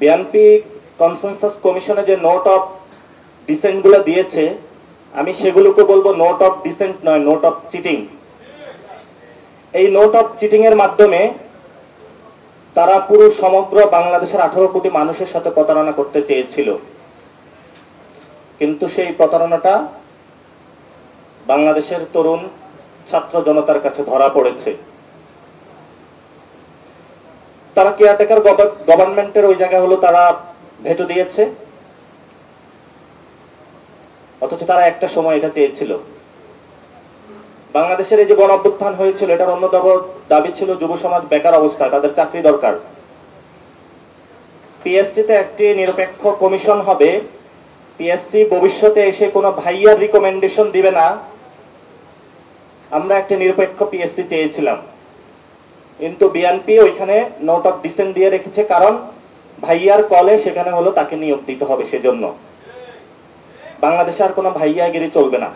BNP consensus কমিশনে যে note of dissent গুলো দিয়েছে, আমি সেগুলোকে বলবো নোট অফ ডিসেন্ট নয়, নোট অফ চিটিং। এই নোট অফ চিটিং এর মাধ্যমে তারা পুরো সমগ্র বাংলাদেশের 18 কোটি মানুষের সাথে প্রতারণা করতে চেয়েছিল, কিন্তু সেই প্রতারণাটা বাংলাদেশের তরুণ ছাত্র জনতার কাছে ধরা পড়েছে। তারা কেয়ারটেকার গভর্নমেন্টের ওই জায়গা হলো তারা ভেটো দিয়েছে, অথচ তারা একটা সময় এটা চেয়েছিল। বাংলাদেশের এই যে গণ অভ্যুত্থান হয়েছিল, এটার অন্যতম দাবি ছিল যুব সমাজ বেকার অবস্থায়, তাদের চাকরি দরকার। পিএসসিতে একটি নিরপেক্ষ কমিশন হবে, পিএসসি ভবিষ্যতে এসে কোনো ভাইয়ার রিকমেন্ডেশন দিবে না। আমরা একটি নিরপেক্ষ পিএসসি চেয়েছিলাম, কিন্তু বিএনপি ওইখানে নোট অফ ডিসেন্ট দিয়ে রেখেছে, কারণ ভাইয়ার কলে সেখানে হলো তাকে নিয়োগ দিতে হবে। সেজন্য বাংলাদেশে আর কোনো ভাইয়াগিরি চলবে না।